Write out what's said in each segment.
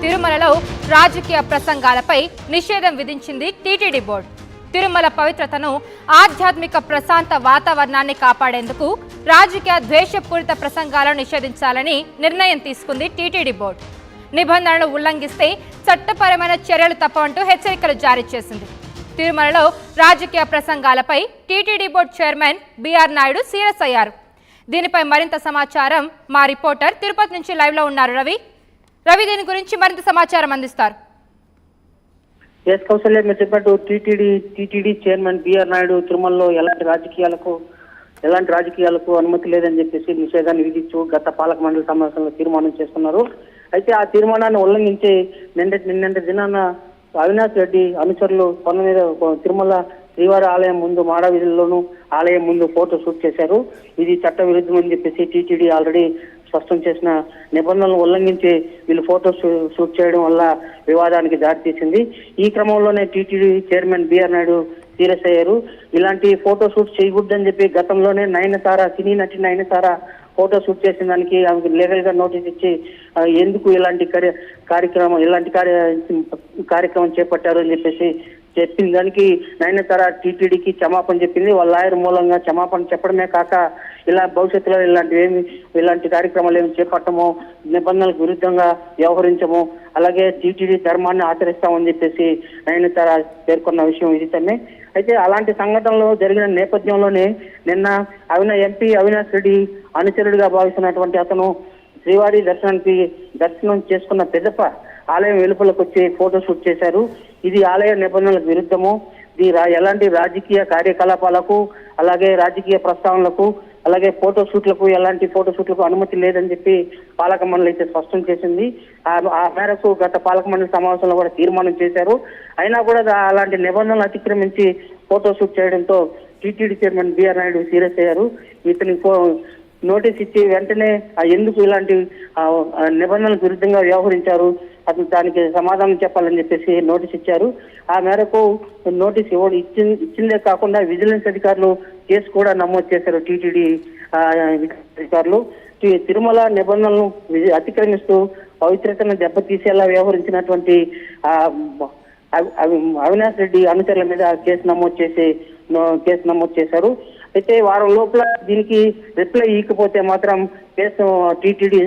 తిరుమలలో రాజకీయ ప్రసంగాలపై నిషేధం విధించింది టీటీడీ బోర్డు. తిరుమల పవిత్రతను, ఆధ్యాత్మిక ప్రశాంత వాతావరణాన్ని కాపాడేందుకు రాజకీయ ద్వేషపూరిత ప్రసంగాలను నిషేధించాలని నిర్ణయం తీసుకుంది టీటీడీ బోర్డు. నిబంధనలు ఉల్లంఘిస్తే చట్టపరమైన చర్యలు తప్పవంటూ హెచ్చరికలు జారీ చేసింది. తిరుమలలో రాజకీయ ప్రసంగాలపై TTD board chairman BR Naidu serious అయ్యారు. దీనిపై మరింత సమాచారం మా రిపోర్టర్ తిరుపతి నుంచి లైవ్ లో ఉన్నారు రవి దీని గురించి మరింత సమాచారం అందిస్తారు. కౌశల్య, మీరు చెప్పినట్టు టీటీడీ చైర్మన్ బిఆర్ నాయుడు తిరుమలలో ఎలాంటి రాజకీయాలకు అనుమతి లేదని చెప్పేసి నిషేధాన్ని విధించు గత పాలక మండలి సమావేశంలో తీర్మానం చేసుకున్నారు. అయితే ఆ తీర్మానాన్ని ఉల్లంఘించి నిన్నటి దినాన అవినాష్ రెడ్డి అనుచరులు కొండ మీద తిరుమల శ్రీవారి ఆలయం ముందు మాడ వీధుల్లోనూ ఆలయం ముందు ఫోటో షూట్ చేశారు. ఇది చట్ట విరుద్ధం అని చెప్పేసి టీటీడీ ఆల్రెడీ స్పష్టం చేసిన నిబంధనలు ఉల్లంఘించి వీళ్ళు ఫోటో షూట్ చేయడం వల్ల వివాదానికి దారితీసింది. ఈ క్రమంలోనే TTD chairman BR Naidu serious అయ్యారు. ఇలాంటి ఫోటో షూట్ చేయకూడదని చెప్పి గతంలోనే సినీ నటి నయనతార ఫోటో షూట్ చేసిన దానికి ఆమెకు లీగల్ గా నోటీస్ ఇచ్చి ఎందుకు ఇలాంటి కార్యక్రమం చేపట్టారు అని చెప్పేసి చెప్పిన దానికి నయనతార టీటీడీకి క్షమాపణ చెప్పింది. వాళ్ళ లాయర్ మూలంగా క్షమాపణ చెప్పడమే కాక ఇలా భవిష్యత్తులో ఇలాంటి కార్యక్రమాలు ఏమి చేపట్టమో, నిబంధనలకు విరుద్ధంగా వ్యవహరించము, అలాగే టీటీడీ ధర్మాన్ని ఆచరిస్తామని చెప్పేసి నయనతార పేర్కొన్న విషయం విదితమే. అయితే అలాంటి సంఘటనలు జరిగిన నేపథ్యంలోనే నిన్న ఎంపీ అవినాష్ రెడ్డి అనుచరుడిగా భావిస్తున్నటువంటి అతను శ్రీవారి దర్శనం చేసుకున్న పెద్దప ఆలయం వెలుపలకు వచ్చి ఫోటో షూట్ చేశారు. ఇది ఆలయ నిబంధనలకు విరుద్ధము. ఎలాంటి రాజకీయ కార్యకలాపాలకు, అలాగే రాజకీయ ప్రస్తావనలకు, అలాగే ఎలాంటి ఫోటో షూట్లకు అనుమతి లేదని చెప్పి పాలక మండలి అయితే స్పష్టం చేసింది. ఆ మేరకు గత పాలక మండలి సమావేశంలో కూడా తీర్మానం చేశారు. అయినా కూడా అలాంటి నిబంధనలు అతిక్రమించి ఫోటో షూట్ చేయడంతో TTD chairman BR Naidu serious అయ్యారు. ఇతనికి నోటీస్ ఇచ్చి వెంటనే ఎందుకు ఇలాంటి నిబంధనలకు విరుద్ధంగా వ్యవహరించారు, అతను దానికి సమాధానం చెప్పాలని చెప్పేసి నోటీస్ ఇచ్చారు. ఆ మేరకు నోటీస్ ఇచ్చిందే కాకుండా విజిలెన్స్ అధికారులు కేసు కూడా నమోదు చేశారు. టీటీడీ అధికారులు తిరుమల నిబంధనలను అతిక్రమిస్తూ పవిత్రతను దెబ్బతీసేలా వ్యవహరించినటువంటి అవినాష్ రెడ్డి అనుచరుల మీద కేసు నమోదు చేశారు. అయితే వారం లోపల దీనికి రిప్లై ఇవ్వకపోతే మాత్రం కేసు టీటీడీ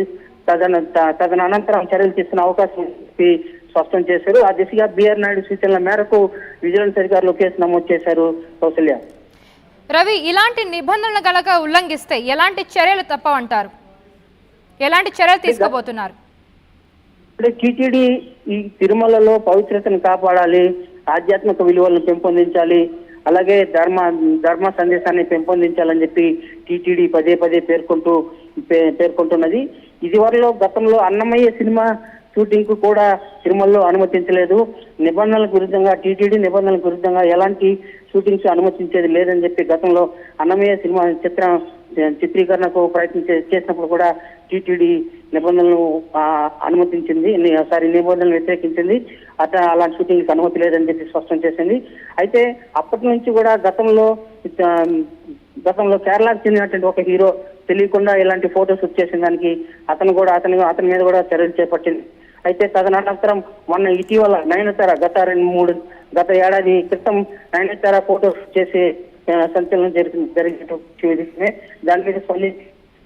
తదనంతరం చర్యలు తీసుకునే అవకాశం స్పష్టం చేశారు. ఆ దిశగా బిఆర్ నాయుడు సూచనల మేరకు విజిలెన్స్ అధికారులు కేసు నమోదు చేశారు. కౌశల్య, రవి, ఇలాంటి నిబంధనలు గనక ఉల్లంఘిస్తే ఎలాంటి చర్యలు తప్పవంటారు? ఎలాంటి చర్యలు తీసుకోబోతున్నారు? టీటీడీ ఈ తిరుమలలో పవిత్రతను కాపాడాలి, ఆధ్యాత్మిక విలువలను పెంపొందించాలి, అలాగే ధర్మ సందేశాన్ని పెంపొందించాలని చెప్పి టీటీడీ పదే పేర్కొంటున్నది. ఇదివరలో గతంలో అన్నమయ్య సినిమా షూటింగ్ కు కూడా తిరుమలలో అనుమతించలేదు. టీటీడీ నిబంధనలకు విరుద్ధంగా ఎలాంటి షూటింగ్స్ అనుమతించేది లేదని చెప్పి గతంలో అన్నమయ్య సినిమా చిత్రీకరణకు ప్రయత్నం చేసినప్పుడు కూడా టీటీడీ నిబంధనలు నిబంధనలు వ్యతిరేకించింది. అలాంటి షూటింగ్ అనుమతి లేదని చెప్పి స్పష్టం చేసింది. అయితే అప్పటి నుంచి కూడా గతంలో కేరళకు చెందినటువంటి ఒక హీరో తెలియకుండా ఇలాంటి ఫోటో షూట్ చేసిన దానికి అతని మీద కూడా చర్యలు చేపట్టింది. అయితే తదనంతరం మొన్న ఇటీవల నయనతార గత ఏడాది క్రితం నయనతార ఫోటో చేసి సంచలనం జరిగిన దాని మీద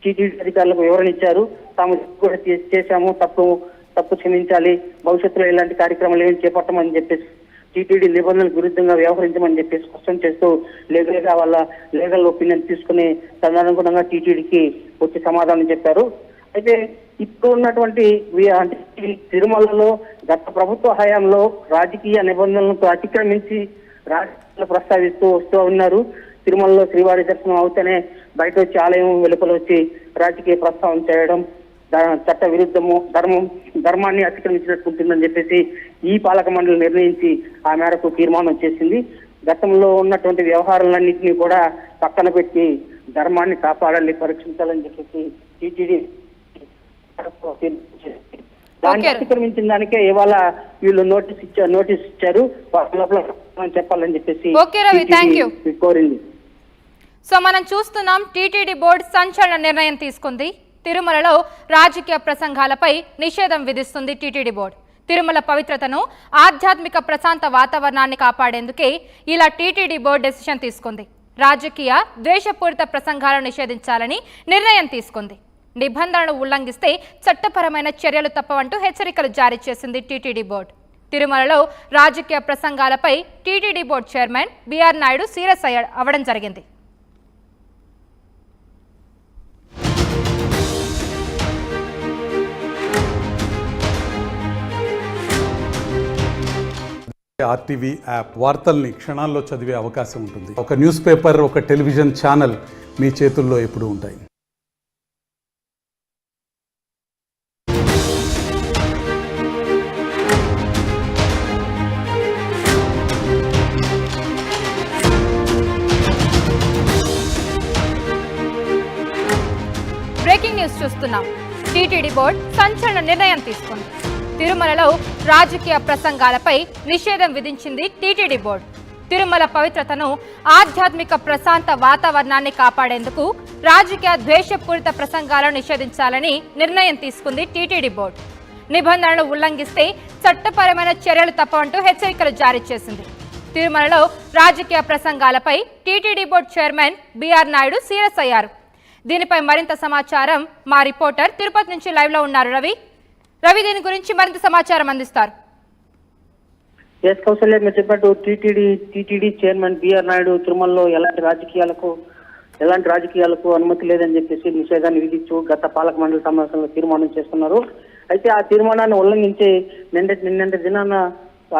టీటీడీ అధికారులకు వివరణ ఇచ్చారు. తాము కూడా చేశాము, తప్పు క్షమించాలి, భవిష్యత్తులో ఇలాంటి కార్యక్రమాలు ఏమి చేపట్టమని చెప్పేసి టీటీడీ నిబంధనలకు విరుద్ధంగా వ్యవహరించమని చెప్పి స్పష్టం చేస్తూ లీగల్ ఒపీనియన్ తీసుకుని తదనుగుణంగా టీటీడీకి వచ్చి సమాధానం చెప్పారు. అయితే ఇప్పుడు ఉన్నటువంటి తిరుమలలో గత ప్రభుత్వ హయాంలో రాజకీయ నిబంధనలకు అతిక్రమించి రాజకీయాలు ప్రస్తావిస్తూ వస్తూ ఉన్నారు. తిరుమలలో శ్రీవారి దర్శనం అవుతేనే బయట వచ్చి ఆలయం వెలుపల వచ్చి రాజకీయ ప్రస్తావన చేయడం చట్ట విరుద్ధము, ధర్మాన్ని అతిక్రమించినట్టుంటుందని చెప్పేసి ఈ పాలక మండలి నిర్ణయించి ఆ మేరకు తీర్మానం చేసింది. గతంలో ఉన్నటువంటి వ్యవహారాలన్నింటినీ కూడా పక్కన పెట్టి ధర్మాన్ని కాపాడాలి, పరీక్షించాలని చెప్పేసి టీటీడీ దాన్ని అతిక్రమించిన దానికే ఇవాళ వీళ్ళు నోటీస్ ఇచ్చారు. చెప్పాలని చెప్పేసి కోరింది. సో మనం చూస్తున్నాం, టీటీడీ బోర్డు సంచలన నిర్ణయం తీసుకుంది. తిరుమలలో రాజకీయ ప్రసంగాలపై నిషేధం విధిస్తుంది టీటీడీ బోర్డు. తిరుమల పవిత్రతను, ఆధ్యాత్మిక ప్రశాంత వాతావరణాన్ని కాపాడేందుకే ఇలా టీటీడీ బోర్డు డెసిషన్ తీసుకుంది. రాజకీయ ద్వేషపూరిత ప్రసంగాలను నిషేధించాలని నిర్ణయం తీసుకుంది. నిబంధనలను ఉల్లంఘిస్తే చట్టపరమైన చర్యలు తప్పవంటూ హెచ్చరికలు జారీ చేసింది టీటీడీ బోర్డు. తిరుమలలో రాజకీయ ప్రసంగాలపై TTD board chairman BR Naidu serious అవ్వడం జరిగింది. ఆర్టీవీ యాప్ వార్తల్ని క్షణాల్లో చదివే అవకాశం ఉంటుంది. ఒక న్యూస్ పేపర్, ఒక టెలివిజన్ ఛానల్ మీ చేతుల్లో ఎప్పుడూ ఉంటాయి. బ్రేకింగ్ న్యూస్ చూస్తున్నాం. టీటీడీ బోర్డు సంచలన నిర్ణయం తీసుకుంది. తిరుమలలో రాజకీయ ప్రసంగాలపై నిషేధం విధించింది టీటీడీ బోర్డు. తిరుమల పవిత్రతను, ఆధ్యాత్మిక ప్రశాంత వాతావరణాన్ని కాపాడేందుకు రాజకీయ ద్వేషపూరిత ప్రసంగాలను నిషేధించాలని నిర్ణయం తీసుకుంది టీటీడీ బోర్డు. నిబంధనలను ఉల్లంఘిస్తే చట్టపరమైన చర్యలు తప్పవంటూ హెచ్చరికలు జారీ చేసింది. తిరుమలలో రాజకీయ ప్రసంగాలపై TTD board chairman BR Naidu serious అయ్యారు. దీనిపై మరింత సమాచారం మా రిపోర్టర్ తిరుపతి నుంచి లైవ్ లో ఉన్నారు రవి, దీని గురించి మరింత సమాచారం అందిస్తారు. ఎస్ కౌశల్య, మీరు చెప్పినట్టు టీటీడీ చైర్మన్ బిఆర్ నాయుడు తిరుమలలో ఎలాంటి రాజకీయాలకు అనుమతి లేదని చెప్పేసి నిషేధాన్ని విధించు గత పాలక మండలి సమావేశంలో తీర్మానం చేస్తున్నారు. అయితే ఆ తీర్మానాన్ని ఉల్లంఘించి నిన్నటి దినాన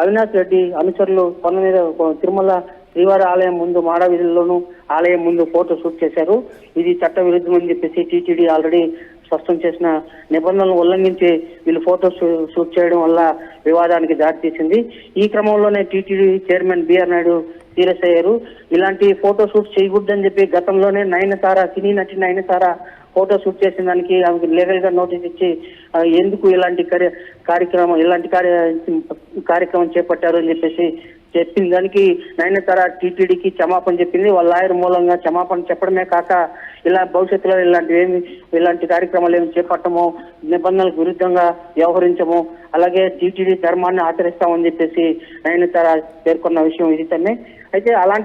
అవినాష్ రెడ్డి అనుచరులు పన్ను మీద తిరుమల శ్రీవారి ఆలయం ముందు మాడ వీధుల్లోనూ ఆలయం ముందు ఫోటో షూట్ చేశారు. ఇది చట్ట విరుద్ధమని చెప్పేసి టీటీడీ ఆల్రెడీ స్పష్టం చేసిన నిబంధనలు ఉల్లంఘించి వీళ్ళు ఫోటో షూట్ చేయడం వల్ల వివాదానికి దారితీసింది. ఈ క్రమంలోనే TTD chairman BR Naidu serious అయ్యారు. ఇలాంటి ఫోటో షూట్ చేయకూడదని చెప్పి గతంలోనే సినీ నటి నయనతార ఫోటో షూట్ చేసిన దానికి ఆమెకు లీగల్ గా నోటీస్ ఇచ్చి ఎందుకు ఇలాంటి కార్యక్రమం చేపట్టారు అని చెప్పేసి చెప్పిన దానికి నయనతార టీటీడీకి క్షమాపణ చెప్పింది. వాళ్ళ లాయర్ మూలంగా క్షమాపణ చెప్పడమే కాక ఇలా భవిష్యత్తులో ఇలాంటి కార్యక్రమాలు ఏమి చేపట్టము, నిబంధనలకు విరుద్ధంగా వ్యవహరించము, అలాగే టీటీడీ ధర్మాన్ని ఆచరిస్తామని చెప్పేసి నయనతార పేర్కొన్న విషయం ఇది. అయితే అలాంటి